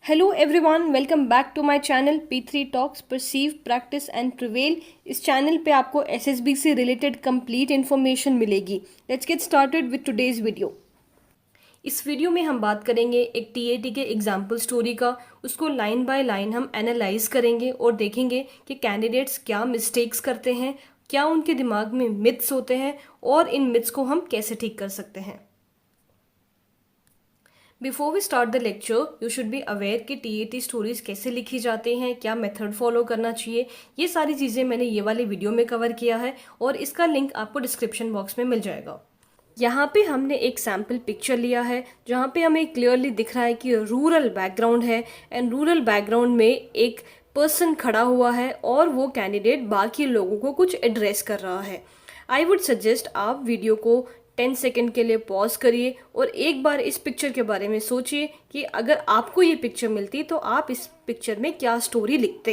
Hello everyone, welcome back to my channel P3 Talks Perceive, Practice and Prevail। इस channel पे आपको SSB से related complete information मिलेगी। Let's get started with today's video. इस video में हम बात करेंगे एक TAT के एग्जाम्पल स्टोरी का। उसको लाइन बाय लाइन हम एनालाइज करेंगे और देखेंगे कि कैंडिडेट्स क्या मिस्टेक्स करते हैं, क्या उनके दिमाग में मिथ्स होते हैं और इन मिथ्स को हम कैसे ठीक कर सकते हैं। Before we start the lecture you should be aware कि TAT स्टोरीज कैसे लिखी जाती हैं, क्या मेथड फॉलो करना चाहिए। ये सारी चीज़ें मैंने ये वाले वीडियो में कवर किया है और इसका लिंक आपको डिस्क्रिप्शन बॉक्स में मिल जाएगा। यहाँ पे हमने एक सैम्पल पिक्चर लिया है जहाँ पे हमें क्लियरली दिख रहा है कि रूरल बैकग्राउंड है एंड रूरल बैकग्राउंड में एक पर्सन खड़ा हुआ है और वो कैंडिडेट बाकी लोगों को कुछ एड्रेस कर रहा है। आई वुड सजेस्ट आप वीडियो को 10 सेकेंड के लिए पॉज करिए और एक बार इस पिक्चर के बारे में सोचिए कि अगर आपको ये पिक्चर मिलती तो आप इस पिक्चर में क्या स्टोरी लिखते।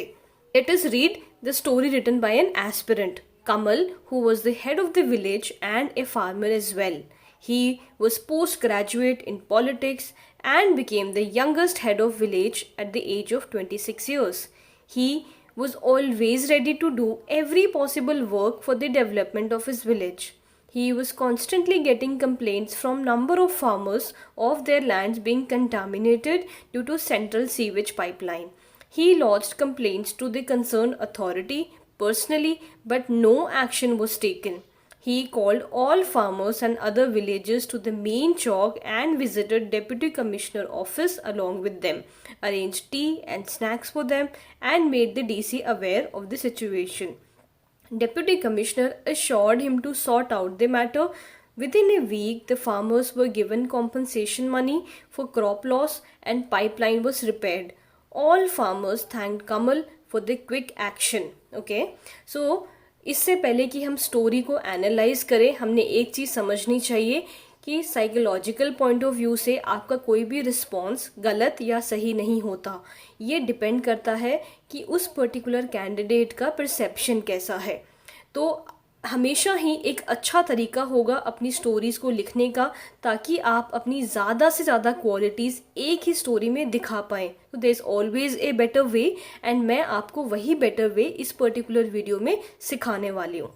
Let us read the story written by an aspirant Kamal, who was the head of the village and a farmer as well. He was postgraduate in politics and became the youngest head of village at the age of 26 years. He was always ready to do every possible work for the development of his village. He was constantly getting complaints from number of farmers of their lands being contaminated due to central sewage pipeline. He lodged complaints to the concerned authority personally, but no action was taken. He called all farmers and other villagers to the main chowk and visited Deputy Commissioner office along with them, arranged tea and snacks for them, and made the DC aware of the situation. Deputy Commissioner assured him to sort out the matter. Within a week, the farmers were given compensation money for crop loss and pipeline was repaired. All farmers thanked Kamal for the quick action. Okay, so इससे पहले कि हम story को analyse करें, हमने एक चीज़ समझनी चाहिए कि साइकोलॉजिकल पॉइंट ऑफ व्यू से आपका कोई भी रिस्पॉन्स गलत या सही नहीं होता। ये डिपेंड करता है कि उस पर्टिकुलर कैंडिडेट का परसेप्शन कैसा है। तो हमेशा ही एक अच्छा तरीका होगा अपनी स्टोरीज़ को लिखने का, ताकि आप अपनी ज़्यादा से ज़्यादा क्वालिटीज़ एक ही स्टोरी में दिखा पाएँ। तो there is always a better way and मैं आपको वही बेटर वे इस पर्टिकुलर वीडियो में सिखाने वाली हूँ।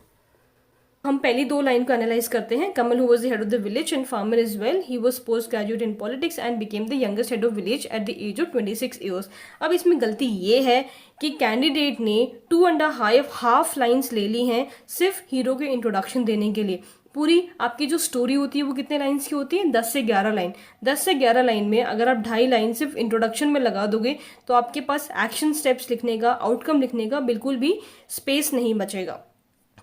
हम पहली दो लाइन को एनालाइज करते हैं। Kamal who was the head of the village and farmer is well, he was post graduate in politics and became the youngest head of village at the age of 26 years. अब इसमें गलती ये है कि कैंडिडेट ने 2.5 लाइन्स ले ली हैं सिर्फ हीरो के इंट्रोडक्शन देने के लिए। पूरी आपकी जो स्टोरी होती है वो कितने लाइन्स की होती है? 10 से 11 लाइन। 10 से 11 लाइन में अगर आप 2.5 लाइन सिर्फ इंट्रोडक्शन में लगा दोगे तो आपके पास एक्शन स्टेप्स लिखने का, आउटकम लिखने का बिल्कुल भी स्पेस नहीं बचेगा।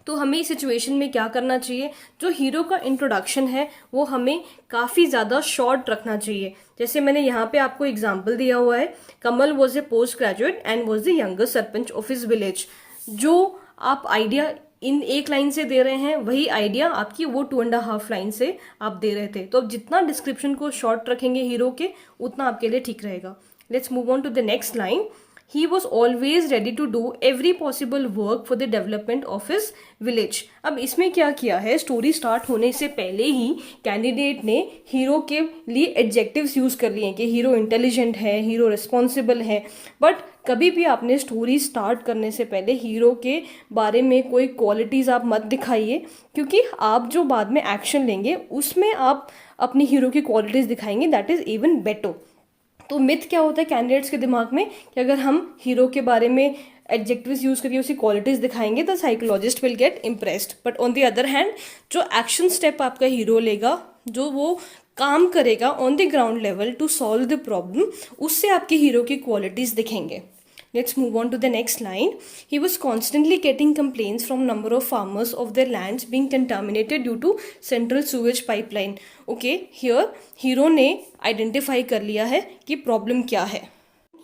तो हमें इस सिचुएशन में क्या करना चाहिए? जो हीरो का इंट्रोडक्शन है वो हमें काफ़ी ज़्यादा शॉर्ट रखना चाहिए। जैसे मैंने यहाँ पे आपको एग्जांपल दिया हुआ है, Kamal was a post graduate and was the youngest sarpanch of his village. जो आप आइडिया इन एक लाइन से दे रहे हैं वही आइडिया आपकी वो 2.5 लाइन से आप दे रहे थे। तो जितना डिस्क्रिप्शन को शॉर्ट रखेंगे हीरो के उतना आपके लिए ठीक रहेगा। Let's move on to the next line. He was always ready to do every possible work for the development of his village. अब इसमें क्या किया है? स्टोरी स्टार्ट होने से पहले ही कैंडिडेट ने हीरो के लिए एडजेक्टिव्स यूज़ कर लिए हैं कि हीरो इंटेलिजेंट है, हीरो रिस्पॉन्सिबल है। बट कभी भी आपने स्टोरी स्टार्ट करने से पहले हीरो के बारे में कोई क्वालिटीज़ आप मत दिखाइए, क्योंकि आप जो बाद में एक्शन लेंगे उसमें आप अपनी हीरो की क्वालिटीज़ दिखाएंगे। That is even better. तो मिथ क्या होता है कैंडिडेट्स के दिमाग में कि अगर हम हीरो के बारे में एडजेक्टिव्स यूज़ करके उसकी क्वालिटीज़ दिखाएंगे तो psychologist will get impressed. But on the other hand जो एक्शन स्टेप आपका हीरो लेगा, जो वो काम करेगा on the ground level to solve the problem, उससे आपके हीरो की क्वालिटीज़ दिखेंगे। Let's move on to the next line. He was constantly getting complaints from number of farmers of their lands being contaminated due to central sewage pipeline. Okay, here hero ने identify कर लिया है कि problem क्या है।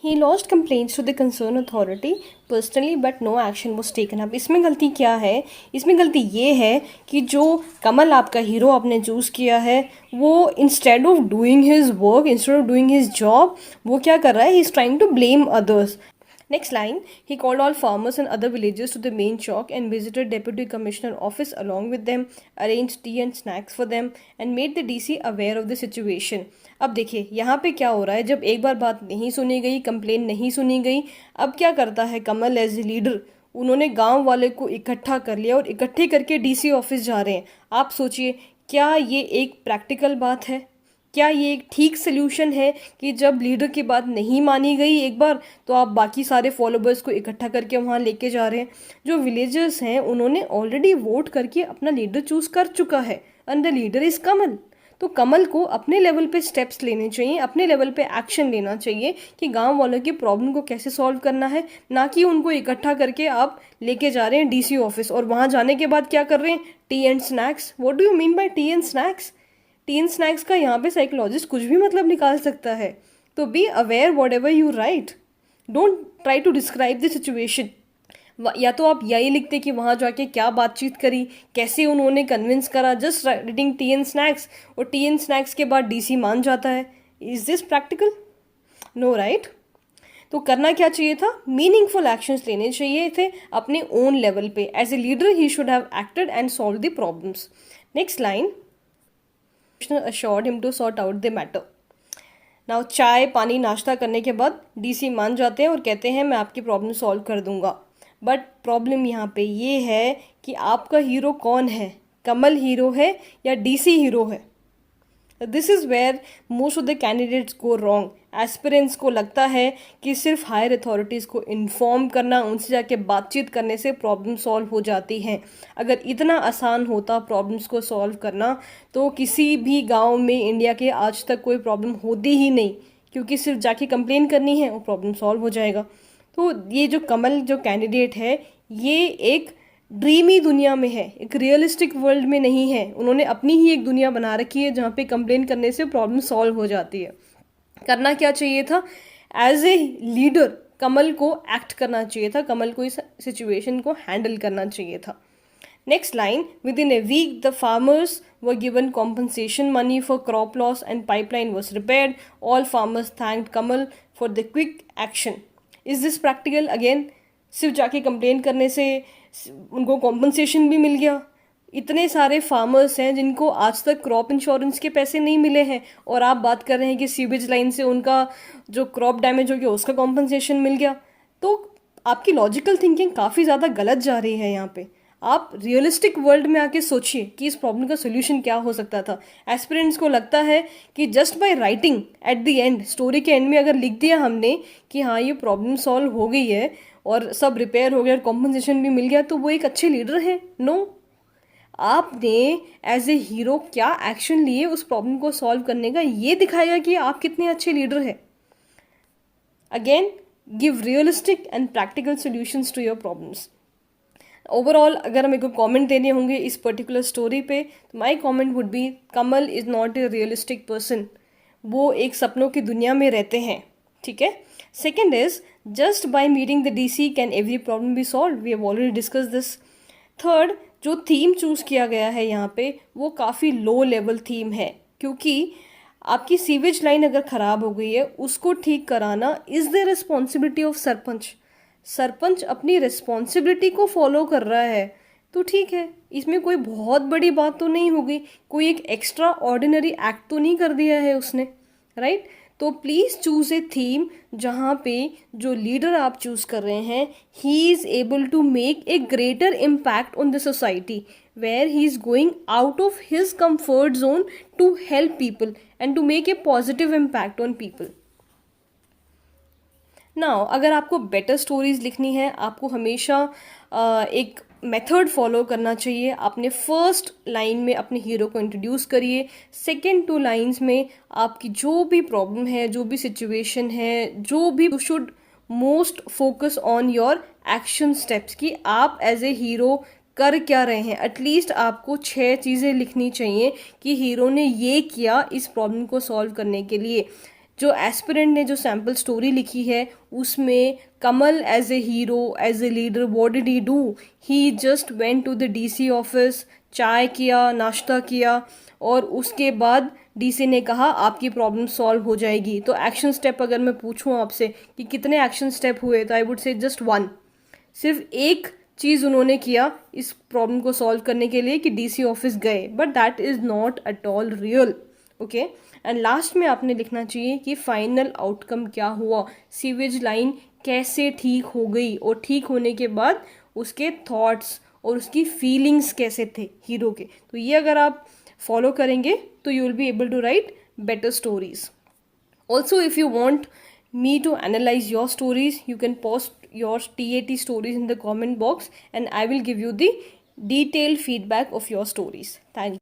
He lodged complaints to the concerned authority personally but no action was taken. अब इसमें गलती क्या है? इसमें गलती ये है कि जो कमल आपका हीरो आपने चूज़ किया है वो instead of doing his work, instead of doing his job, वो क्या कर रहा है? He is trying to blame others. Next line, he called all farmers and other villagers to the main chowk and visited Deputy Commissioner office along with them, arranged tea and snacks for them and made the DC aware of the situation. अब देखिए यहाँ पे क्या हो रहा है, जब एक बार बात नहीं सुनी गई, कंप्लेन नहीं सुनी गई, अब क्या करता है कमल एज ए लीडर, उन्होंने गांव वाले को इकट्ठा कर लिया और इकट्ठे करके डीसी ऑफिस जा रहे हैं। आप सोचिए, क्या ये एक प्रैक्टिकल बात है? क्या ये एक ठीक सोल्यूशन है कि जब लीडर की बात नहीं मानी गई एक बार, तो आप बाकी सारे फॉलोवर्स को इकट्ठा करके वहाँ लेके जा रहे हैं? जो विलेजर्स हैं उन्होंने ऑलरेडी वोट करके अपना लीडर चूज कर चुका है, एंड द लीडर इज कमल। तो कमल को अपने लेवल पे स्टेप्स लेने चाहिए, अपने लेवल पे एक्शन लेना चाहिए कि गांव वालों की प्रॉब्लम को कैसे सॉल्व करना है, ना कि उनको इकट्ठा करके आप लेके जा रहे हैं डीसी ऑफिस और वहां जाने के बाद क्या कर रहे हैं, T and snacks. What do you mean by T and snacks? T and snacks का यहाँ पे साइकोलॉजिस्ट कुछ भी मतलब निकाल सकता है। तो be aware whatever you write, don't try to describe the situation. या तो आप यही लिखते कि वहाँ जाके क्या बातचीत करी, कैसे उन्होंने कन्विंस करा, just writing tea and snacks, और टी एंड स्नैक्स के बाद डीसी मान जाता है। Is this practical? No, right? तो करना क्या चाहिए था, मीनिंगफुल एक्शंस लेने चाहिए थे अपने ओन लेवल पे। As a leader he should have acted and solve the problems. Next line, assured him to sort out the matter. Now चाय पानी नाश्ता करने के बाद डीसी मान जाते हैं और कहते हैं मैं आपकी प्रॉब्लम सॉल्व कर दूंगा। बट प्रॉब्लम यहाँ पे ये है कि आपका हीरो कौन है, कमल हीरो है या डीसी हीरो है? This is where most of the candidates go wrong. Aspirants को लगता है कि सिर्फ हायर अथॉरिटीज़ को इन्फॉर्म करना, उनसे जाके बातचीत करने से प्रॉब्लम सॉल्व हो जाती हैं। अगर इतना आसान होता प्रॉब्लम्स को सॉल्व करना, तो किसी भी गांव में इंडिया के आज तक कोई प्रॉब्लम होती ही नहीं, क्योंकि सिर्फ जाके कंप्लेन करनी है और प्रॉब्लम सॉल्व हो जाएगा। तो ये जो कमल जो कैंडिडेट है, ये एक ड्रीमी दुनिया में है, एक रियलिस्टिक वर्ल्ड में नहीं है। उन्होंने अपनी ही एक दुनिया बना रखी है जहाँ पे कंप्लेन करने से प्रॉब्लम सॉल्व हो जाती है। करना क्या चाहिए था, एज ए लीडर कमल को एक्ट करना चाहिए था, कमल को इस सिचुएशन को हैंडल करना चाहिए था। Next line, within a week the farmers were given compensation money for crop loss and pipeline was repaired. All farmers thanked Kamal for the quick action. Is this practical? Again, सिर्फ जाके complain करने से उनको compensation भी मिल गया? इतने सारे farmers हैं जिनको आज तक क्रॉप इंश्योरेंस के पैसे नहीं मिले हैं, और आप बात कर रहे हैं कि सीवेज लाइन से उनका जो क्रॉप डैमेज हो गया उसका कॉम्पनसेशन मिल गया। तो आपकी लॉजिकल थिंकिंग काफ़ी ज़्यादा गलत जा रही है यहाँ पे। आप रियलिस्टिक वर्ल्ड में आके सोचिए कि इस प्रॉब्लम का सोल्यूशन क्या हो सकता था। एस्पिरेंट्स को लगता है कि just by writing at the end, story के एंड में अगर लिख दिया हमने कि हाँ ये प्रॉब्लम सॉल्व हो गई है और सब रिपेयर हो गया और कॉम्पनसेशन भी मिल गया, तो वो एक अच्छे लीडर हैं? नो, आपने एज ए हीरो क्या एक्शन लिए उस प्रॉब्लम को सॉल्व करने का, ये दिखाएगा कि आप कितने अच्छे लीडर हैं। Again, give realistic and practical solutions to your problems. Overall अगर मेरे को कमेंट देने होंगे इस पर्टिकुलर स्टोरी पे, तो my comment would be, Kamal is not a realistic person. वो एक सपनों की दुनिया में रहते हैं, ठीक है। Second is, just by meeting the DC can every problem be solve. We have already discuss this. Third, जो थीम चूज़ किया गया है यहाँ पे वो काफ़ी लो लेवल थीम है, क्योंकि आपकी सीवेज लाइन अगर ख़राब हो गई है उसको ठीक कराना is the responsibility of sarpanch. Sarpanch अपनी रिस्पॉन्सिबिलिटी को फॉलो कर रहा है, तो ठीक है, इसमें कोई बहुत बड़ी बात तो नहीं होगी, कोई एक एक्स्ट्रा ऑर्डिनरी एक्ट तो नहीं कर दिया है उसने, राइट। तो प्लीज़ चूज़ ए थीम जहाँ पे जो लीडर आप चूज़ कर रहे हैं he is able to make a greater impact on the society, where he is going out of his comfort zone to help people and to make a positive impact on people. Now अगर आपको better stories लिखनी है, आपको हमेशा एक method follow करना चाहिए। आपने फर्स्ट लाइन में अपने हीरो को इंट्रोड्यूस करिए, सेकेंड 2 लाइन्स में आपकी जो भी प्रॉब्लम है, जो भी सिचुएशन है, जो भी, you should most focus on your action steps कि आप एज ए हीरो कर क्या रहे हैं। एटलीस्ट आपको 6 चीज़ें लिखनी चाहिए कि हीरो ने ये किया इस प्रॉब्लम को सॉल्व करने के लिए। जो एस्पिरेंट ने जो सैम्पल स्टोरी लिखी है उसमें Kamal as a hero, as a leader, what did he do? He just went to the DC office, चाय किया, नाश्ता किया, और उसके बाद डीसी ने कहा आपकी प्रॉब्लम सॉल्व हो जाएगी। तो एक्शन स्टेप अगर मैं पूछूं आपसे कि कितने एक्शन स्टेप हुए, तो आई वुड से जस्ट 1। सिर्फ एक चीज़ उन्होंने किया इस प्रॉब्लम को सॉल्व करने के लिए कि डीसी ऑफिस गए, but that is not at all real, okay. And last में आपने लिखना चाहिए कि फाइनल आउटकम क्या हुआ, सीवेज लाइन कैसे ठीक हो गई, और ठीक होने के बाद उसके थॉट्स और उसकी फीलिंग्स कैसे थे हीरो के। तो ये अगर आप फॉलो करेंगे तो you will be able to write better stories. Also, if you want me to analyze your stories, you can post your TAT stories in the comment box and I will give you the detailed feedback of your stories. Thank you.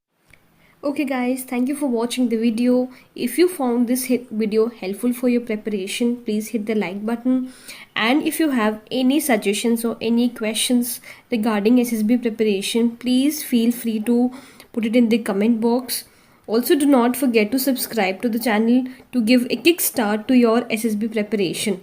Okay guys, thank you for watching the video. If you found this video helpful for your preparation, please hit the like button. And if you have any suggestions or any questions regarding SSB preparation, please feel free to put it in the comment box. Also, do not forget to subscribe to the channel to give a kickstart to your SSB preparation.